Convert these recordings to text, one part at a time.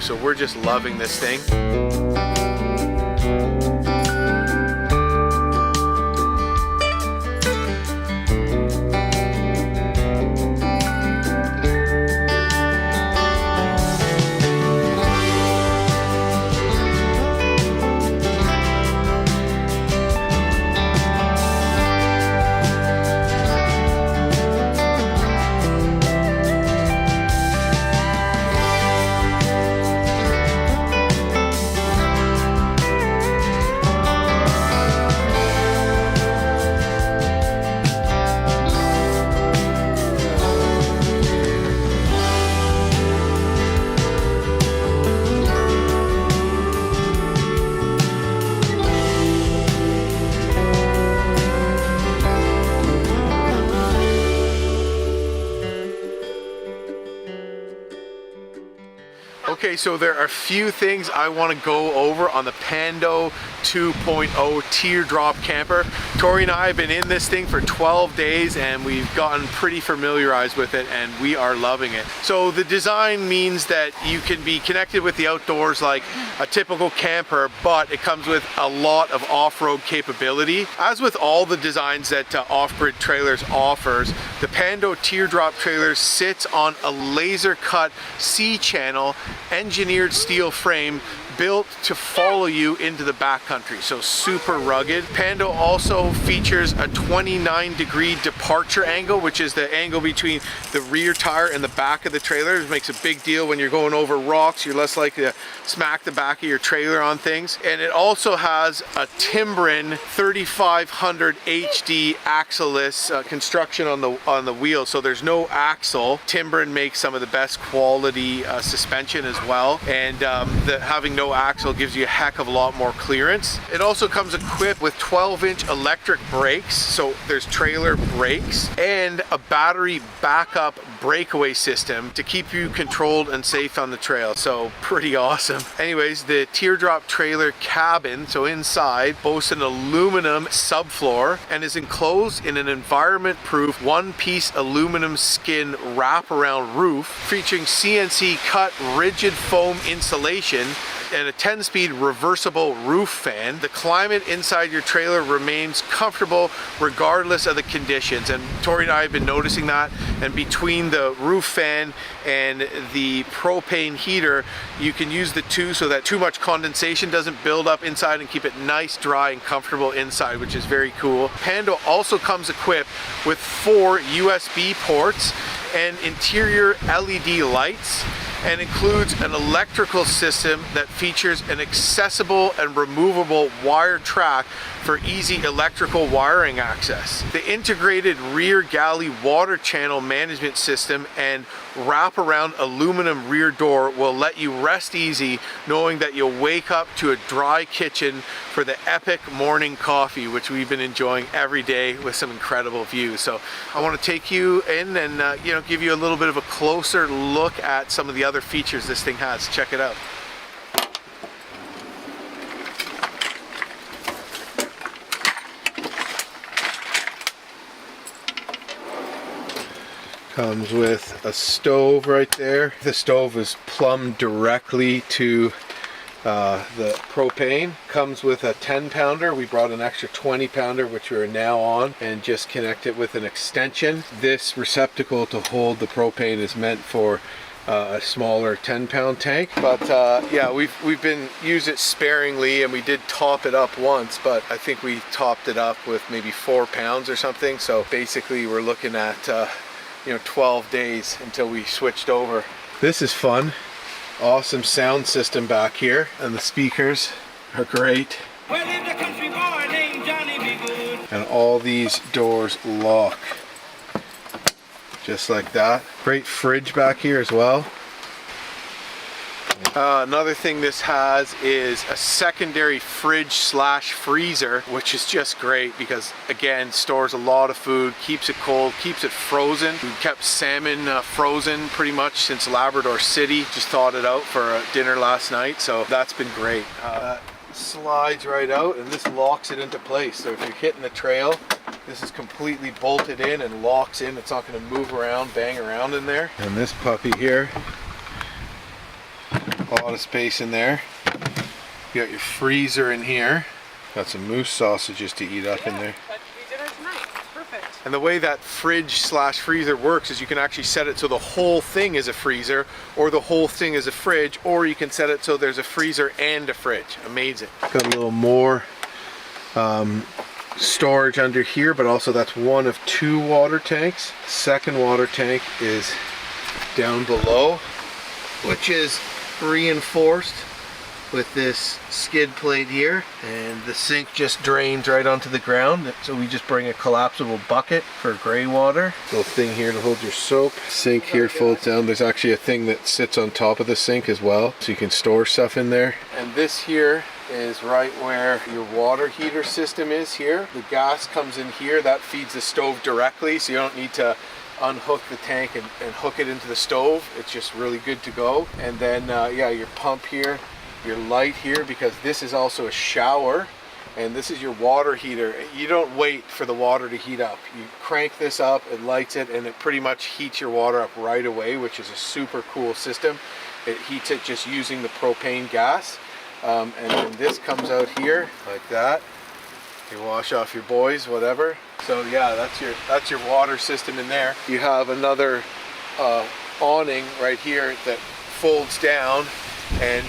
So we're just loving this thing. Okay, so there are a few things I want to go over on the Pando 2.0 Teardrop camper. Tori and I have been in this thing for 12 days and we've gotten pretty familiarized with it and we are loving it. So the design means that you can be connected with the outdoors like a typical camper, but it comes with a lot of off-road capability. As with all the designs that Off-Grid Trailers offers, the Pando Teardrop trailer sits on a laser-cut C-channel engineered steel frame built to follow you into the backcountry, so super rugged. Pando also features a 29-degree departure angle, which is the angle between the rear tire and the back of the trailer. It makes a big deal when you're going over rocks. You're less likely to smack the back of your trailer on things. And it also has a Timbren 3500 HD axle-less construction on the wheel, so there's no axle. Timbren makes some of the best quality suspension as well, and having no axle gives you a heck of a lot more clearance. It also comes equipped with 12-inch electric brakes, so there's trailer brakes, and a battery backup breakaway system to keep you controlled and safe on the trail. So pretty awesome. Anyways, the Teardrop trailer cabin, so inside, boasts an aluminum subfloor and is enclosed in an environment-proof one-piece aluminum skin wraparound roof featuring CNC cut rigid foam insulation and a 10-speed reversible roof fan. The climate inside your trailer remains comfortable regardless of the conditions, and Tori and I have been noticing that. And between the roof fan and the propane heater, you can use the two so that too much condensation doesn't build up inside and keep it nice, dry, and comfortable inside, which is very cool. Pando also comes equipped with 4 USB ports and interior LED lights, and includes an electrical system that features an accessible and removable wire track for easy electrical wiring access. The integrated rear galley water channel management system and wraparound aluminum rear door will let you rest easy knowing that you'll wake up to a dry kitchen for the epic morning coffee, which we've been enjoying every day with some incredible views. So I want to take you in and give you a little bit of a closer look at some of the other features this thing has. Check it out. Comes with a stove right there. The stove is plumbed directly to the propane. Comes with a 10-pounder. We brought an extra 20-pounder, which we are now on, and just connect it with an extension. This receptacle to hold the propane is meant for a smaller 10-pound tank, but yeah, we've been used it sparingly, and we did top it up once, but I think we topped it up with maybe 4 pounds or something. So basically we're looking at 12 days until we switched over. This is fun. Awesome sound system back here, and the speakers are great. Well, there's a country boy named Johnny B. Good. And all these doors lock just like that. Great fridge back here as well. Another thing this has is a secondary fridge slash freezer, which is just great because, again, stores a lot of food, keeps it cold, keeps it frozen. We kept salmon frozen pretty much since Labrador City. Just thawed it out for dinner last night, so that's been great. Slides right out, and this locks it into place. So if you're hitting the trail, this is completely bolted in and locks in. It's not going to move around, bang around in there. And this puppy here A lot of space in there. You got your freezer in here. Got some moose sausages to eat up in there. That should be dinner tonight. Perfect. And the way that fridge slash freezer works is you can actually set it so the whole thing is a freezer, or the whole thing is a fridge, or you can set it so there's a freezer and a fridge. Amazing. Got a little more storage under here, but also that's one of 2 water tanks. Second water tank is down below, which is reinforced with this skid plate here, and the sink just drains right onto the ground, so we just bring a collapsible bucket for gray water. Little thing here to hold your soap. Sink here folds down. There's actually a thing that sits on top of the sink as well, so you can store stuff in there. And this here is right where your water heater system is here. The gas comes in here, that feeds the stove directly, so you don't need to unhook the tank and hook it into the stove. It's just really good to go. And then yeah, your pump here, your light here, because this is also a shower, and this is your water heater. You don't wait for the water to heat up. You crank this up, it lights it, and it pretty much heats your water up right away, which is a super cool system. It heats it just using the propane gas. And then this comes out here like that. You wash off your boys, whatever. So yeah, that's your water system in there. You have another awning right here that folds down, and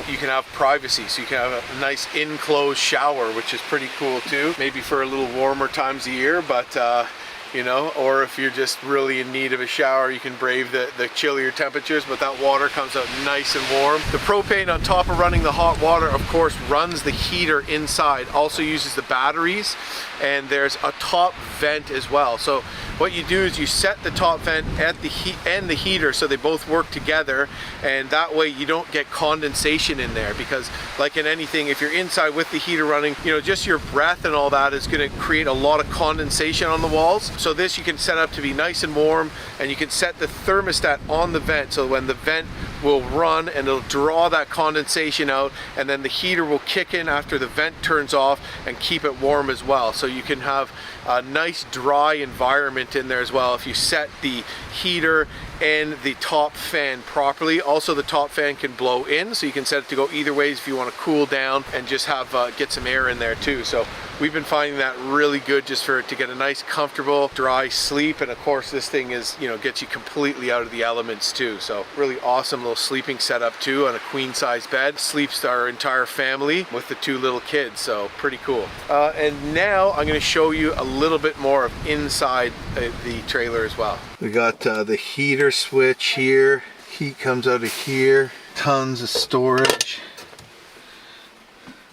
you can have privacy, so you can have a nice enclosed shower, which is pretty cool too. Maybe for a little warmer times of year, but you know, or if you're just really in need of a shower, you can brave the chillier temperatures, but that water comes out nice and warm. The propane, on top of running the hot water, of course, runs the heater inside, also uses the batteries, and there's a top vent as well. So what you do is you set the top vent at the heat and the heater so they both work together, and that way you don't get condensation in there, because like in anything, if you're inside with the heater running, you know, just your breath and all that is going to create a lot of condensation on the walls. So this you can set up to be nice and warm, and you can set the thermostat on the vent, so when the vent will run and it'll draw that condensation out, and then the heater will kick in after the vent turns off and keep it warm as well. So you can have a nice dry environment in there as well if you set the heater and the top fan properly. Also, the top fan can blow in, so you can set it to go either ways if you want to cool down and just have get some air in there too. So we've been finding that really good, just to get a nice comfortable dry sleep. And of course this thing is, you know, gets you completely out of the elements too. So really awesome little sleeping setup too, on a queen size bed. Sleeps our entire family with the 2 little kids, so pretty cool. And now I'm going to show you a little bit more of inside the trailer as well. We got the heater switch here. Heat comes out of here. Tons of storage.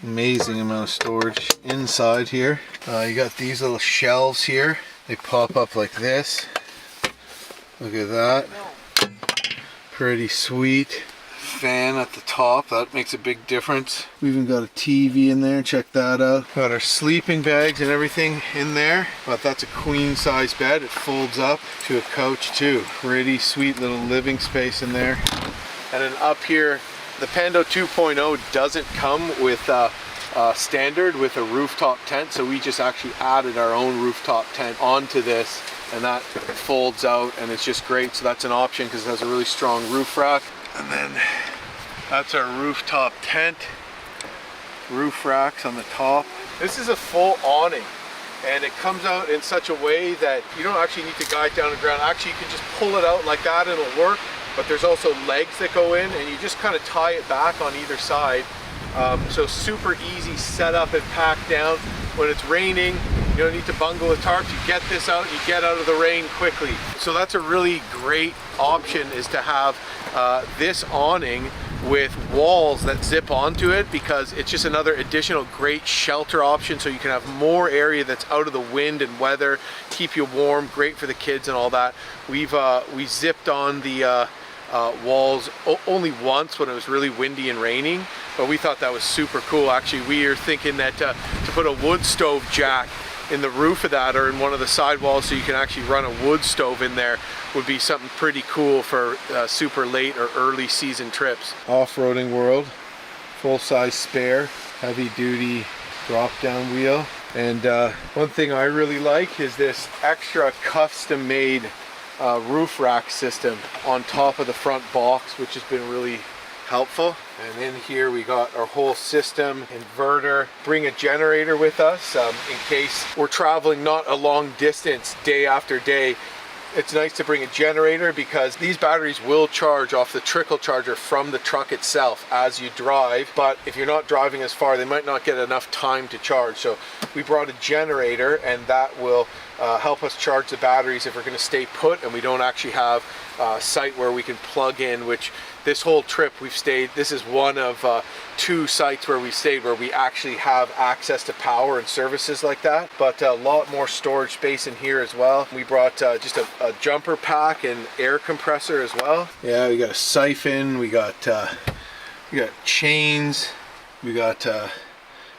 Amazing amount of storage inside here. You got these little shelves here. They pop up like this. Look at that. Pretty sweet. Fan at the top, that makes a big difference. We even got a TV in there, check that out. Got our sleeping bags and everything in there, but that's a queen size bed. It folds up to a couch too. Pretty sweet little living space in there. And then up here, the Pando 2.0 doesn't come with standard with a rooftop tent, so we just actually added our own rooftop tent onto this, and that folds out, and it's just great. So that's an option because it has a really strong roof rack. And then that's our rooftop tent, roof racks on the top. This is a full awning, and it comes out in such a way that you don't actually need to guide down the ground. Actually, you can just pull it out like that and it'll work, but there's also legs that go in, and you just kind of tie it back on either side. So super easy setup and pack down. When it's raining, you don't need to bungle the tarps. You get this out, you get out of the rain quickly. So that's a really great option, is to have this awning with walls that zip onto it, because it's just another additional great shelter option, so you can have more area that's out of the wind and weather, keep you warm, great for the kids and all that. We zipped on the walls only once when it was really windy and raining, but we thought that was super cool. Actually, we are thinking that to put a wood stove jack in the roof of that, or in one of the side walls, so you can actually run a wood stove in there, would be something pretty cool for super late or early season trips. Off-roading world, full-size spare, heavy-duty drop-down wheel. And one thing I really like is this extra custom-made roof rack system on top of the front box, which has been really helpful. And in here we got our whole system, inverter. Bring a generator with us in case we're traveling not a long distance day after day. It's nice to bring a generator because these batteries will charge off the trickle charger from the truck itself as you drive, but if you're not driving as far, they might not get enough time to charge. So we brought a generator, and that will help us charge the batteries if we're going to stay put and we don't actually have a site where we can plug in, which this whole trip we've stayed, this is one of 2 sites where we stayed where we actually have access to power and services like that, but a lot more storage space in here as well. We brought just a jumper pack and air compressor as well. Yeah, we got a siphon, we got chains, we got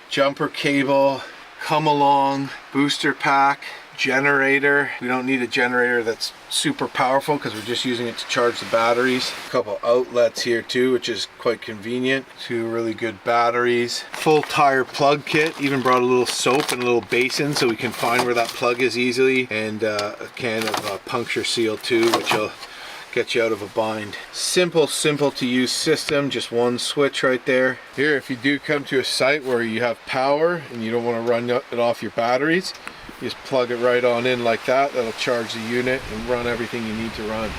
jumper cable, come along, booster pack, generator. We don't need a generator that's super powerful because we're just using it to charge the batteries. A couple outlets here too, which is quite convenient. 2 really good batteries. Full tire plug kit. Even brought a little soap and a little basin so we can find where that plug is easily. And a can of puncture seal too, which will get you out of a bind. Simple to use system, just one switch right there. Here, if you do come to a site where you have power and you don't want to run it off your batteries, you just plug it right on in like that. That'll charge the unit and run everything you need to run.